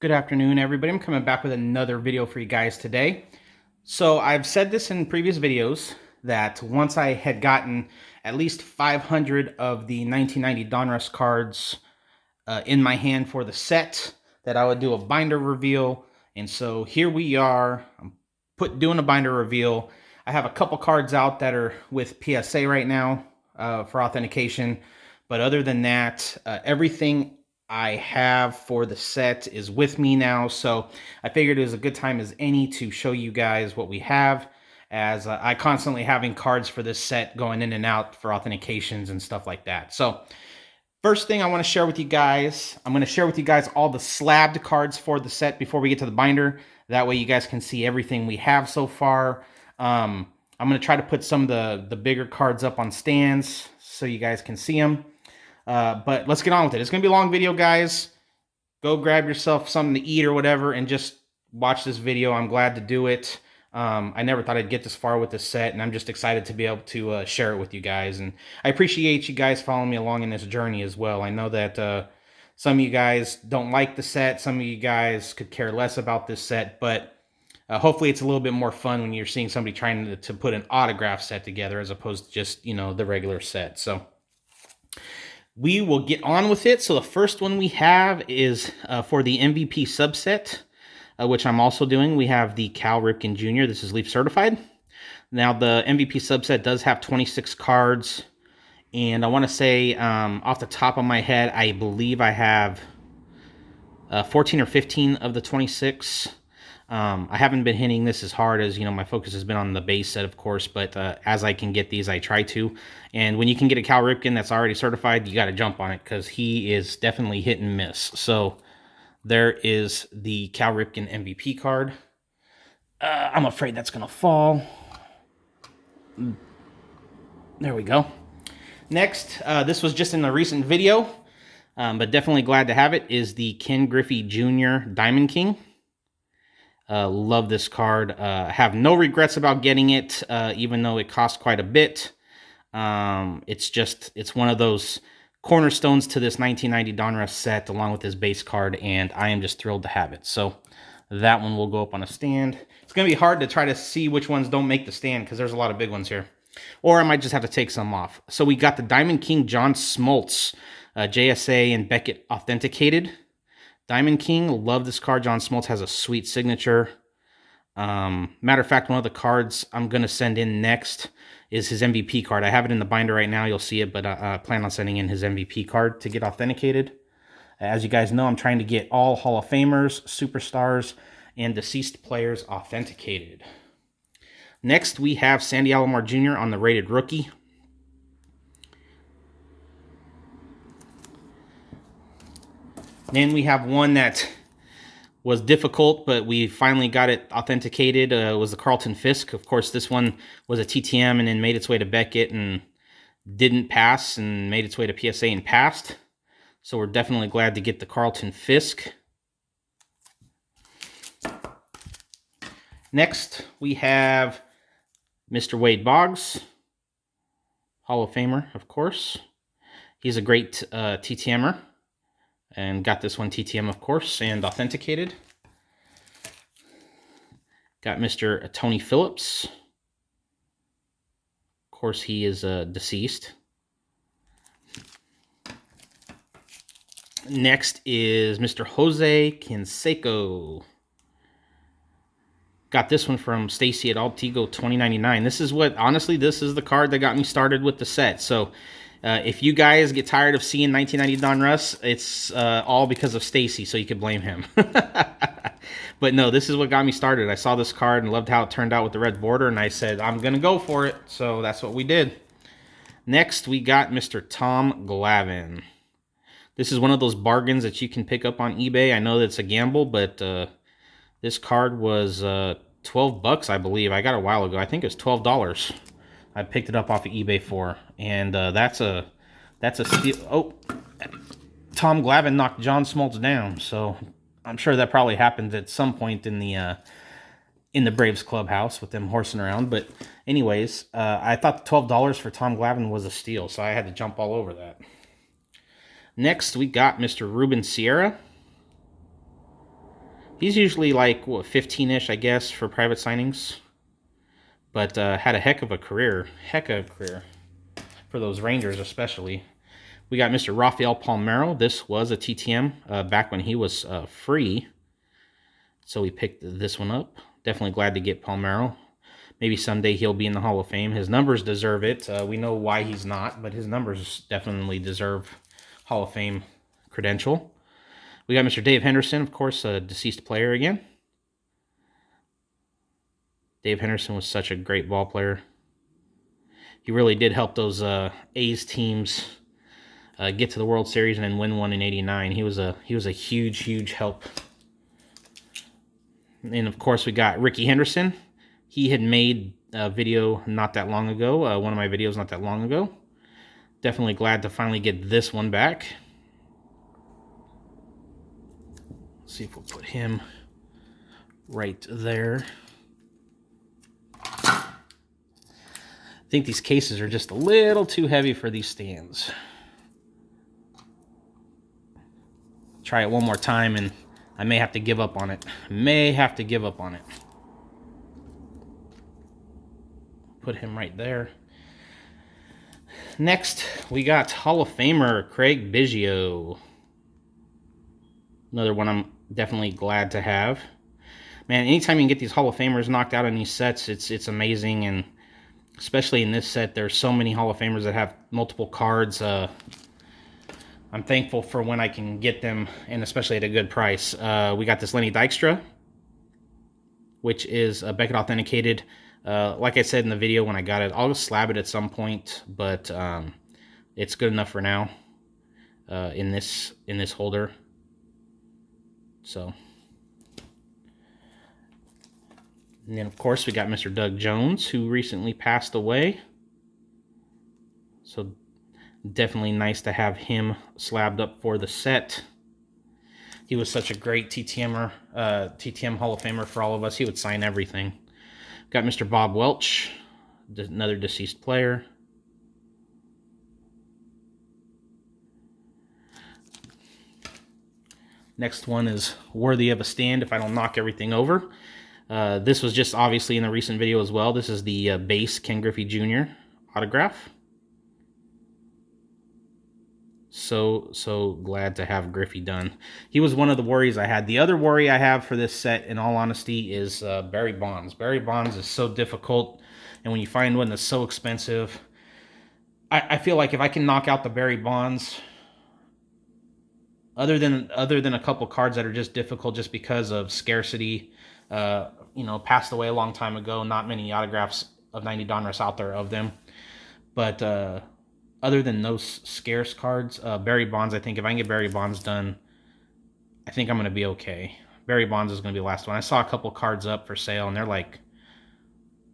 Good afternoon, everybody. I'm coming back with another video for you guys today. So I've said this in previous videos that once I had gotten at least 500 of the 1990 Donruss cards in my hand for the set, that I would do a binder reveal. And so here we are. I'm doing a binder reveal. I have a couple cards out that are with PSA right now for authentication. But other than that, everything I have for the set is with me now, so I figured it was a good time as any to show you guys what we have, as I constantly having cards for this set going in and out for authentications and stuff like that. So first thing I want to share with you guys, I'm going to share with you guys all the slabbed cards for the set before we get to the binder. That way you guys can see everything we have so far. I'm going to try to put some of the bigger cards up on stands so you guys can see them. But let's get on with it. It's going to be a long video, guys. Go grab yourself something to eat or whatever and just watch this video. I'm glad to do it. I never thought I'd get this far with this set, and I'm just excited to be able to share it with you guys. And I appreciate you guys following me along in this journey as well. I know that some of you guys don't like the set. Some of you guys could care less about this set, but hopefully it's a little bit more fun when you're seeing somebody trying to put an autograph set together as opposed to just, the regular set. So we will get on with it. So the first one we have is for the MVP subset, which I'm also doing. We have the Cal Ripken Jr. This is Leaf certified. Now the MVP subset does have 26 cards, and I want to say off the top of my head, I believe I have 14 or 15 of the 26. I haven't been hitting this as hard as, my focus has been on the base set, of course, but as I can get these, I try to. And when you can get a Cal Ripken that's already certified, you got to jump on it because he is definitely hit and miss. So there is the Cal Ripken MVP card. I'm afraid that's going to fall. There we go. Next, this was just in a recent video, but definitely glad to have it, is the Ken Griffey Jr. Diamond King. Love this card. Have no regrets about getting it, even though it cost quite a bit. It's one of those cornerstones to this 1990 Donruss set, along with this base card, and I am just thrilled to have it. So that one will go up on a stand. It's going to be hard to try to see which ones don't make the stand, because there's a lot of big ones here. Or I might just have to take some off. So we got the Diamond King John Smoltz, JSA and Beckett authenticated. Diamond King, love this card. John Smoltz has a sweet signature. Matter of fact, one of the cards I'm going to send in next is his MVP card. I have it in the binder right now. You'll see it, but I plan on sending in his MVP card to get authenticated. As you guys know, I'm trying to get all Hall of Famers, superstars, and deceased players authenticated. Next, we have Sandy Alomar Jr. on the rated rookie. Then we have one that was difficult, but we finally got it authenticated. Was the Carlton Fisk. Of course, this one was a TTM and then made its way to Beckett and didn't pass, and made its way to PSA and passed. So we're definitely glad to get the Carlton Fisk. Next, we have Mr. Wade Boggs, Hall of Famer, of course. He's a great TTMer. And got this one TTM, of course, and authenticated. Got Mr. Tony Phillips. Of course, he is deceased. Next is Mr. Jose Canseco. Got this one from Stacy at Altigo 2099. This is the card that got me started with the set. So if you guys get tired of seeing 1990 Donruss, it's all because of Stacy, so you could blame him. But no, this is what got me started. I saw this card and loved how it turned out with the red border, and I said, I'm going to go for it. So that's what we did. Next, we got Mr. Tom Glavine. This is one of those bargains that you can pick up on eBay. I know that it's a gamble, but this card was $12, I believe. I got it a while ago. I think it was $12. I picked it up off of eBay for, and that's a steal. Oh, Tom Glavine knocked John Smoltz down, so I'm sure that probably happened at some point in the Braves clubhouse with them horsing around. But anyways, I thought the $12 for Tom Glavine was a steal, so I had to jump all over that. Next, we got Mr. Ruben Sierra. He's usually like, what, 15-ish, I guess, for private signings. But had a heck of a career. For those Rangers especially. We got Mr. Rafael Palmeiro. This was a TTM back when he was free. So we picked this one up. Definitely glad to get Palmeiro. Maybe someday he'll be in the Hall of Fame. His numbers deserve it. We know why he's not, but his numbers definitely deserve Hall of Fame credential. We got Mr. Dave Henderson, of course, a deceased player again. Dave Henderson was such a great ball player. He really did help those A's teams get to the World Series and then win one in '89. He was a huge help. And of course, we got Rickey Henderson. He had made a video not that long ago, one of my videos not that long ago. Definitely glad to finally get this one back. Let's see if we'll put him right there. I think these cases are just a little too heavy for these stands. Try it one more time and I may have to give up on it. Put him right there. Next, we got Hall of Famer Craig Biggio. Another one I'm definitely glad to have. Man, anytime you can get these Hall of Famers knocked out in these sets, it's amazing. And especially in this set, there's so many Hall of Famers that have multiple cards. I'm thankful for when I can get them, and especially at a good price. We got this Lenny Dykstra, which is Beckett authenticated. Like I said in the video when I got it, I'll just slab it at some point, but it's good enough for now in this holder. So, and then of course we got Mr. Doug Jones, who recently passed away. So definitely nice to have him slabbed up for the set. He was such a great TTM Hall of Famer for all of us. He would sign everything. Got Mr. Bob Welch, another deceased player. Next one is worthy of a stand if I don't knock everything over. This was just obviously in the recent video as well. This is the base Ken Griffey Jr. autograph. So glad to have Griffey done. He was one of the worries I had. The other worry I have for this set, in all honesty, is Barry Bonds. Barry Bonds is so difficult, and when you find one that's so expensive, I feel like if I can knock out the Barry Bonds, other than a couple cards that are just difficult just because of scarcity, passed away a long time ago. Not many autographs of 90 Donruss out there of them, but other than those scarce cards, Barry Bonds, I think if I can get Barry Bonds done, I think I'm going to be okay. Barry Bonds is going to be the last one. I saw a couple cards up for sale, and they're like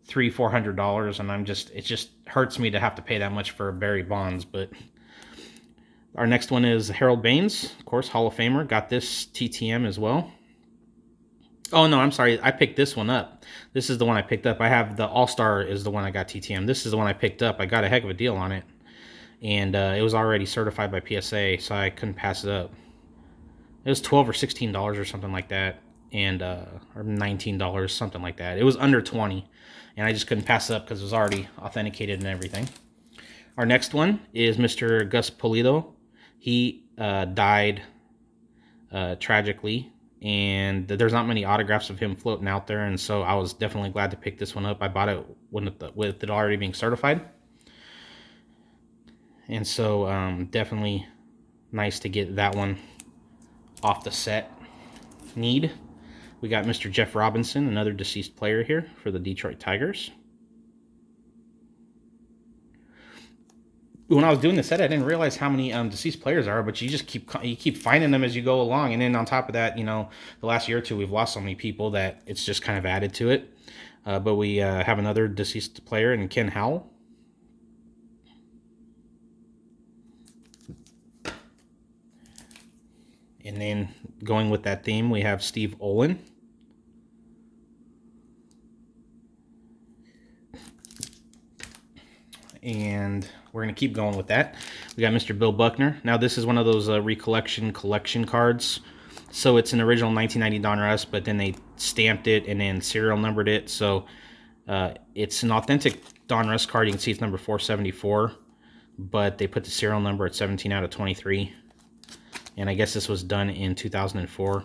$300-400, and it just hurts me to have to pay that much for Barry Bonds. But our next one is Harold Baines, of course, Hall of Famer. Got this TTM as well. Oh, no, I'm sorry. I picked this one up. This is the one I picked up. I have the All-Star is the one I got TTM. This is the one I picked up. I got a heck of a deal on it. And it was already certified by PSA, so I couldn't pass it up. It was $12 or $16 or something like that, and or $19, something like that. It was under 20, and I just couldn't pass it up because it was already authenticated and everything. Our next one is Mr. Gus Pulido. He died tragically, and there's not many autographs of him floating out there, and so I was definitely glad to pick this one up. I bought it with it already being certified. And so definitely nice to get that one off the set. We got Mr. Jeff Robinson, another deceased player here for the Detroit Tigers. When I was doing the set, I didn't realize how many deceased players are, but you just keep finding them as you go along. And then on top of that, the last year or two, we've lost so many people that it's just kind of added to it. But we have another deceased player in Ken Howell. And then going with that theme, we have Steve Olin. And we're going to keep going with that. We got Mr. Bill Buckner. Now, this is one of those recollection collection cards. So it's an original 1990 Donruss, but then they stamped it and then serial numbered it. So it's an authentic Donruss card. You can see it's number 474, but they put the serial number at 17 out of 23. And I guess this was done in 2004.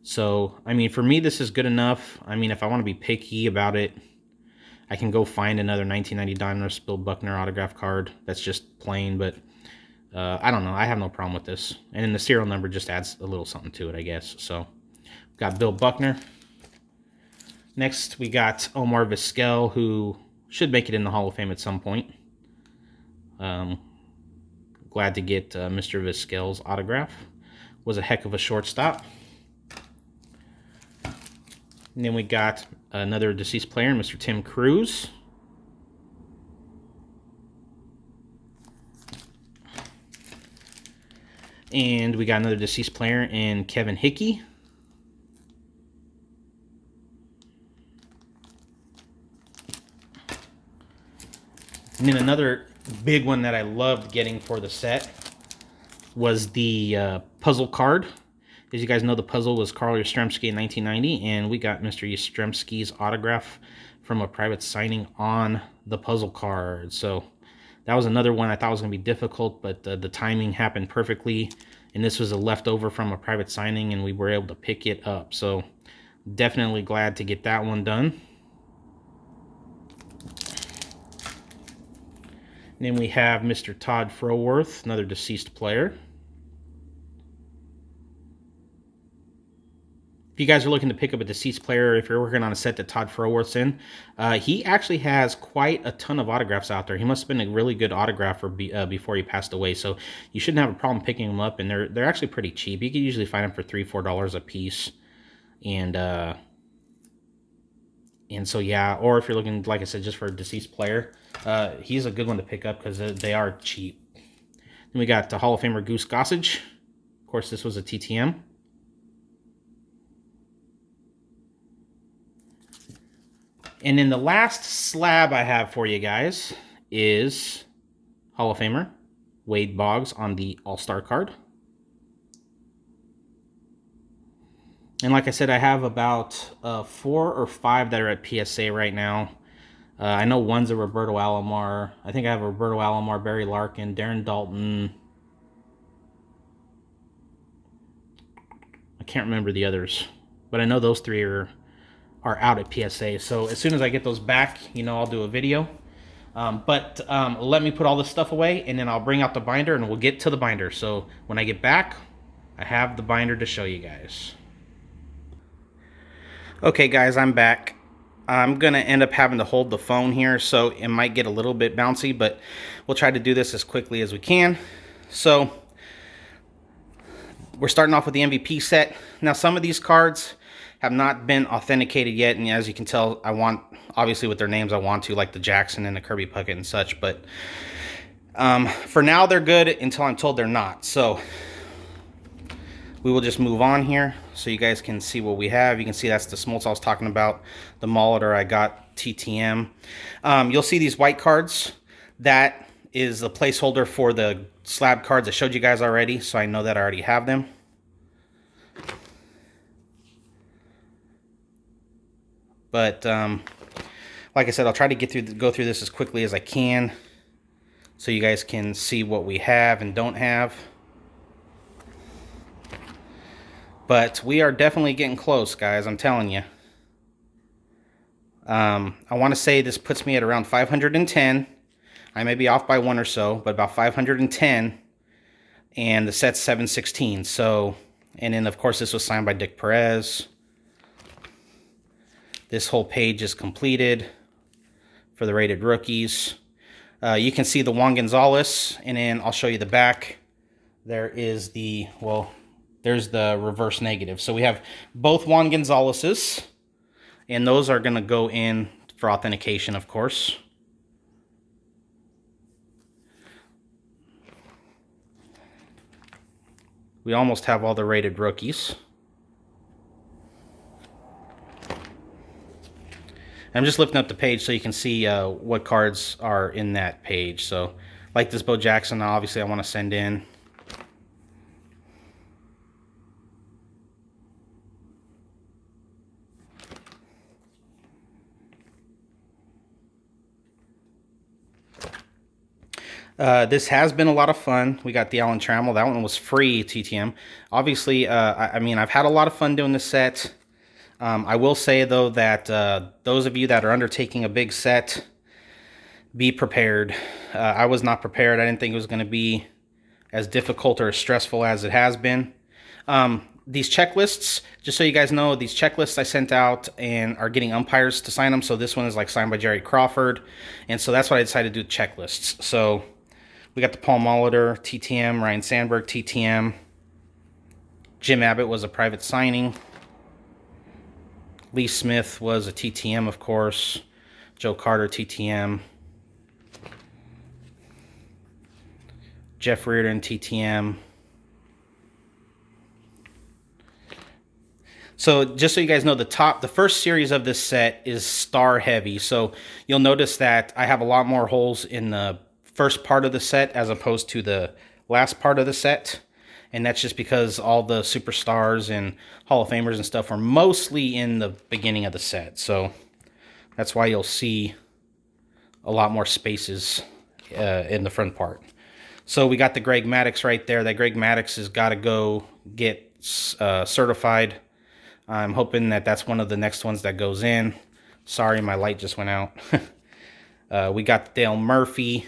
So, I mean, for me, this is good enough. I mean, if I want to be picky about it, I can go find another 1990 Donruss Bill Buckner autograph card that's just plain, but I don't know. I have no problem with this. And then the serial number just adds a little something to it, I guess. So, got Bill Buckner. Next, we got Omar Vizquel, who should make it in the Hall of Fame at some point. Glad to get Mr. Vizquel's autograph. Was a heck of a shortstop. And then we got another deceased player, Mr. Tim Cruz. And we got another deceased player in Kevin Hickey. And then another big one that I loved getting for the set was the puzzle card. As you guys know, the puzzle was Carl Yastrzemski in 1990, and we got Mr. Yastrzemski's autograph from a private signing on the puzzle card. So that was another one I thought was going to be difficult, but the timing happened perfectly, and this was a leftover from a private signing, and we were able to pick it up. So definitely glad to get that one done. And then we have Mr. Todd Fletcher, another deceased player. If you guys are looking to pick up a deceased player, if you're working on a set that Todd Fletcher's in, he actually has quite a ton of autographs out there. He must have been a really good autographer before he passed away, so you shouldn't have a problem picking them up, and they're actually pretty cheap. You can usually find them for $3-4 a piece, and so yeah, or if you're looking, like I said, just for a deceased player, he's a good one to pick up because they are cheap. Then we got the Hall of Famer Goose Gossage. Of course, this was a TTM. And then the last slab I have for you guys is Hall of Famer Wade Boggs on the All-Star card. And like I said, I have about 4 or 5 that are at PSA right now. I know one's a Roberto Alomar. I think I have a Roberto Alomar, Barry Larkin, Darren Dalton. I can't remember the others, but I know those 3 are out at PSA. So as soon as I get those back, you know, I'll do a video. But let me put all this stuff away, and then I'll bring out the binder, and we'll get to the binder. So when I get back, I have the binder to show you guys. Okay, guys, I'm back. I'm going to end up having to hold the phone here, so it might get a little bit bouncy, but we'll try to do this as quickly as we can. So we're starting off with the MVP set. Now, some of these cards have not been authenticated yet, and as you can tell, I want, obviously with their names, I want to, like the Jackson and the Kirby Puckett and such, but for now they're good until I'm told they're not. So we will just move on here so you guys can see what we have. You can see that's the Smoltz I was talking about, the Molitor I got TTM. You'll see these white cards. That is the placeholder for the slab cards I showed you guys already, so I know that I already have them. But like I said, I'll try to go through this as quickly as I can so you guys can see what we have and don't have. But we are definitely getting close, guys, I'm telling you. I want to say this puts me at around 510. I may be off by 1 or so, but about 510. And the set's 716. So, and then of course this was signed by Dick Perez. This whole page is completed for the rated rookies. You can see the Juan Gonzalez, and then I'll show you the back. There is the, well, there's the reverse negative. So we have both Juan Gonzalez's, and those are going to go in for authentication, of course. We almost have all the rated rookies. I'm just lifting up the page so you can see what cards are in that page. So, like this Bo Jackson, obviously I want to send in. This has been a lot of fun. We got the Alan Trammell. That one was free TTM. Obviously, I mean, I've had a lot of fun doing this set. I will say, though, that those of you that are undertaking a big set, be prepared. I was not prepared. I didn't think it was going to be as difficult or as stressful as it has been. These checklists, just so you guys know, these checklists I sent out and are getting umpires to sign them. So this one is like signed by Jerry Crawford. And so that's why I decided to do checklists. So we got the Paul Molitor, TTM, Ryan Sandberg, TTM. Jim Abbott was a private signing. Lee Smith was a TTM, of course. Joe Carter, TTM. Jeff Reardon, TTM. So just so you guys know, the first series of this set is star heavy. So you'll notice that I have a lot more holes in the first part of the set as opposed to the last part of the set. And that's just because all the superstars and Hall of Famers and stuff are mostly in the beginning of the set. So that's why you'll see a lot more spaces in the front part. So we got the Greg Maddux right there. That Greg Maddux has got to go get certified. I'm hoping that that's one of the next ones that goes in. Sorry, my light just went out. We got Dale Murphy.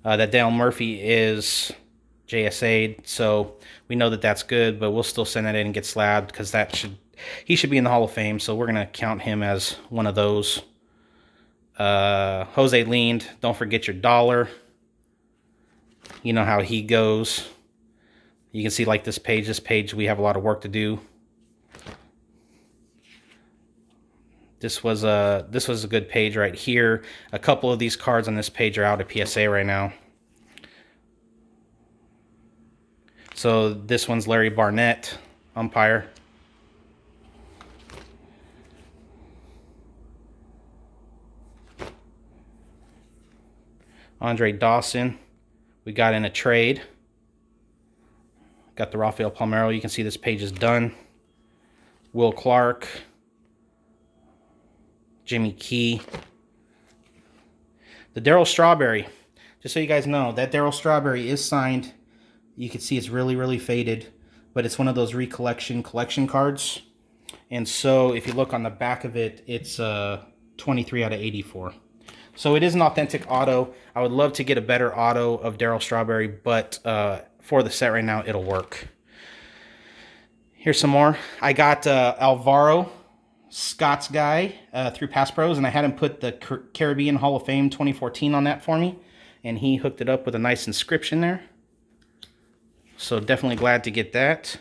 That Dale Murphy is JSA'd, so we know that that's good, but we'll still send that in and get slabbed because he should be in the Hall of Fame, so we're going to count him as one of those. Jose Lind, don't forget your dollar. You know how he goes. You can see like this page, we have a lot of work to do. This was a good page right here. A couple of these cards on this page are out at PSA right now. So this one's Larry Barnett, umpire. Andre Dawson, we got in a trade. Got the Rafael Palmeiro. You can see this page is done. Will Clark. Jimmy Key. The Darryl Strawberry. Just so you guys know, that Darryl Strawberry is signed. You can see it's really, really faded. But it's one of those recollection collection cards. And so if you look on the back of it, it's 23 out of 84. So it is an authentic auto. I would love to get a better auto of Darryl Strawberry, but for the set right now, it'll work. Here's some more. I got Alvaro, Scott's guy, through Pass Pros, and I had him put the Caribbean Hall of Fame 2014 on that for me, and he hooked it up with a nice inscription there. So definitely glad to get that.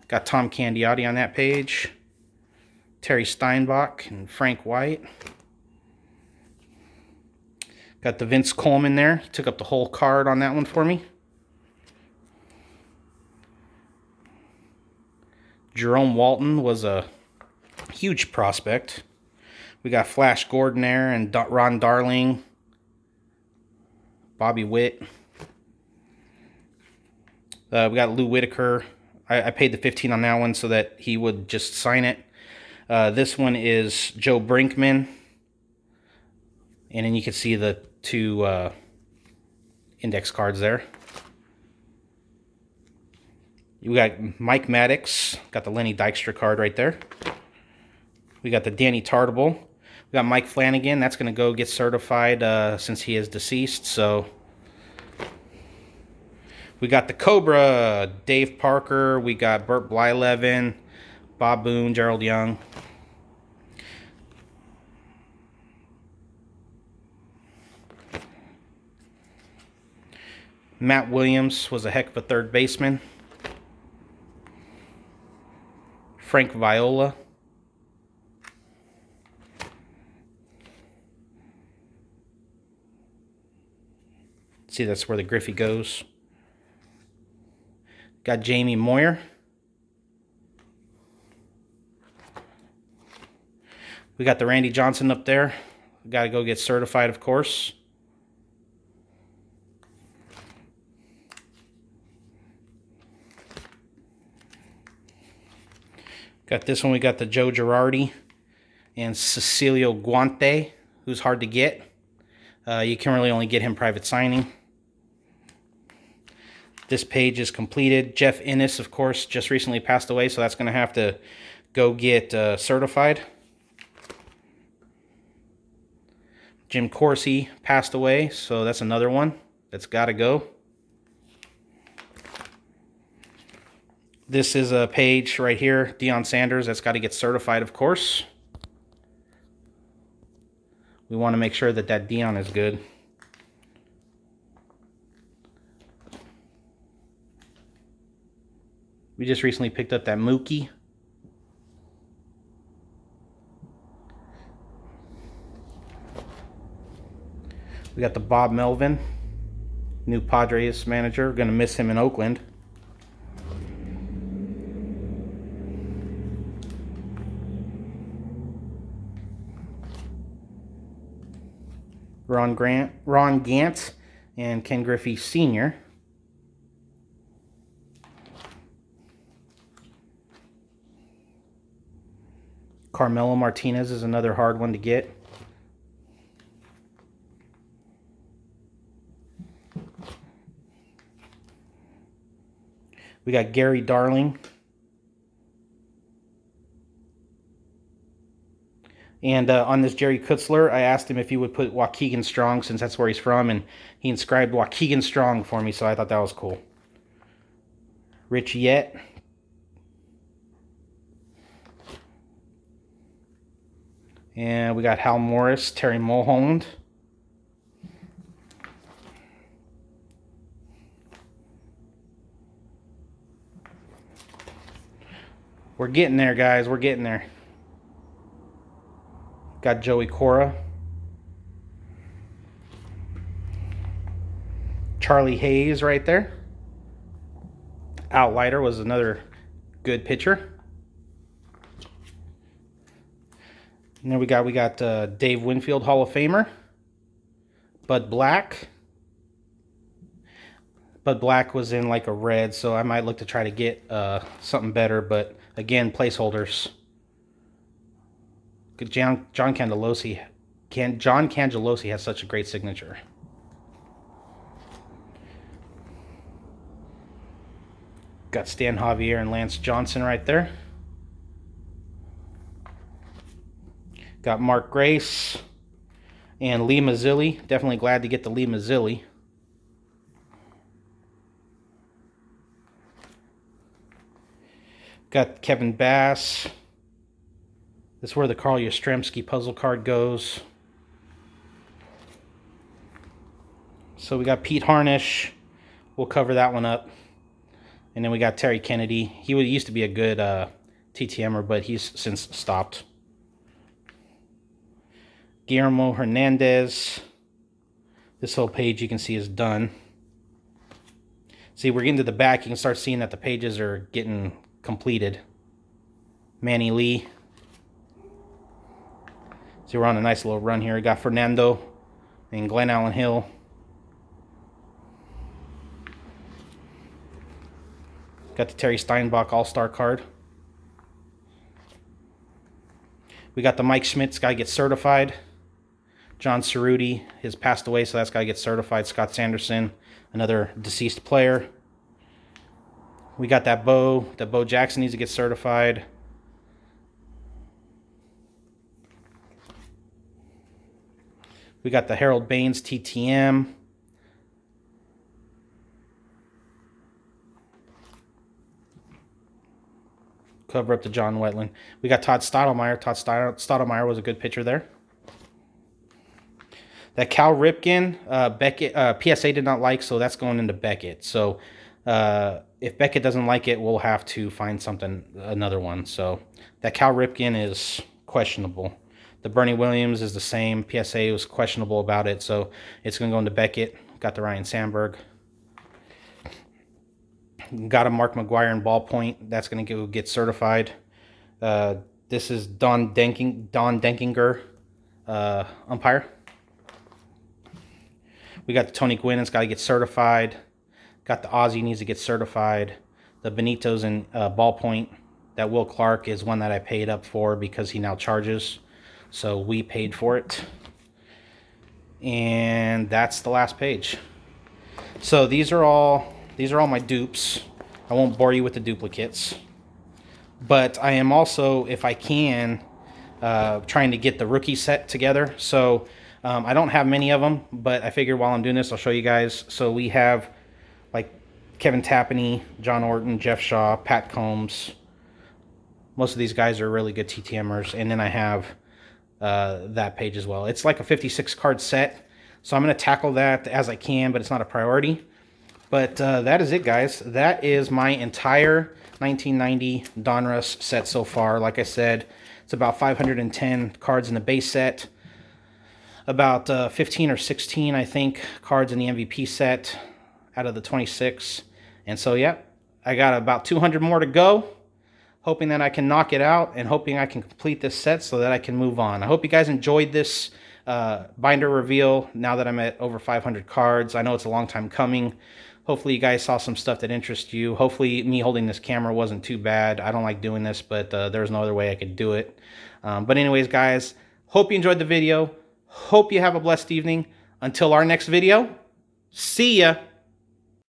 Got Tom Candiotti on that page. Terry Steinbach and Frank White. Got the Vince Coleman there. He took up the whole card on that one for me. Jerome Walton was a huge prospect. We got Flash Gordon there and Ron Darling. Bobby Witt. We got Lou Whitaker. I paid the $15 on that one so that he would just sign it. This one is Joe Brinkman. And then you can see the two index cards there. We got Mike Maddux. Got the Lenny Dykstra card right there. We got the Danny Tartable. We got Mike Flanagan. That's going to go get certified since he is deceased. So we got the Cobra, Dave Parker. We got Burt Blyleven, Bob Boone, Gerald Young. Matt Williams was a heck of a third baseman. Frank Viola. See, that's where the Griffey goes. Got Jamie Moyer. We got the Randy Johnson up there. Got to go get certified, of course. Got this one. We got the Joe Girardi and Cecilio Guante, who's hard to get. You can really only get him private signing. This page is completed. Jeff Innes, of course, just recently passed away, so that's going to have to go get certified. Jim Corsi passed away, so that's another one that's got to go. This is a page right here, Deion Sanders, that's got to get certified, of course. We want to make sure that that Deion is good. We just recently picked up that Mookie. We got the Bob Melvin, new Padres manager. We're going to miss him in Oakland. Ron Gant, and Ken Griffey Jr. Carmelo Martinez is another hard one to get. We got Gary Darling. And on this Jerry Kutzler, I asked him if he would put Waukegan Strong, since that's where he's from, and he inscribed Waukegan Strong for me, so I thought that was cool. Rich Yett. And we got Hal Morris, Terry Mulholland. We're getting there, guys. We're getting there. Got Joey Cora. Charlie Hayes right there. Outlighter was another good pitcher. And then we got Dave Winfield, Hall of Famer. Bud Black. Bud Black was in like a red, so I might look to try to get something better. But again, placeholders. John Cangelosi. John Cangelosi has such a great signature. Got Stan Javier and Lance Johnson right there. Got Mark Grace and Lee Mazzilli. Definitely glad to get the Lee Mazzilli. Got Kevin Bass. This is where the Carl Yastrzemski puzzle card goes. So we got Pete Harnish. We'll cover that one up. And then we got Terry Kennedy. He used to be a good TTMer, but he's since stopped. Guillermo Hernandez. This whole page you can see is done. See, we're getting to the back. You can start seeing that the pages are getting completed. Manny Lee. See, we're on a nice little run here. We got Fernando and Glenn Allen Hill. Got the Terry Steinbach All-Star card. We got the Mike Schmidt's got to get certified. John Cerruti has passed away, so that's got to get certified. Scott Sanderson, another deceased player. We got that Bo Jackson needs to get certified. We got the Harold Baines TTM. Cover up to John Wetland. We got Todd Stottlemyre. Todd Stottlemyre was a good pitcher there. That Cal Ripken, Beckett, PSA did not like, so that's going into Beckett. So if Beckett doesn't like it, we'll have to find another one. So that Cal Ripken is questionable. The Bernie Williams is the same. PSA was questionable about it, so it's going to go into Beckett. Got the Ryan Sandberg. Got a Mark McGuire in ballpoint. That's going to get certified. This is Don Denkinger, umpire. We got the Tony Gwynn. It's got to get certified. Got the Ozzie needs to get certified. The Benito's in ballpoint. That Will Clark is one that I paid up for because he now charges. So we paid for it. And that's the last page. So these are all my dupes. I won't bore you with the duplicates. But I am also, if I can, trying to get the rookie set together. So I don't have many of them, but I figured while I'm doing this, I'll show you guys. So we have like Kevin Tapani, John Orton, Jeff Shaw, Pat Combs. Most of these guys are really good TTMers. And then I have that page as well. It's like a 56 card set. So I'm going to tackle that as I can, but it's not a priority. But that is it, guys. That is my entire 1990 Donruss set so far. Like I said, it's about 510 cards in the base set. About 15 or 16, I think, cards in the MVP set out of the 26. And so, yeah, I got about 200 more to go. Hoping that I can knock it out and hoping I can complete this set so that I can move on. I hope you guys enjoyed this binder reveal now that I'm at over 500 cards. I know it's a long time coming. Hopefully you guys saw some stuff that interests you. Hopefully me holding this camera wasn't too bad. I don't like doing this, but there's no other way I could do it. But anyways, guys, hope you enjoyed the video. Hope you have a blessed evening. Until our next video, see ya.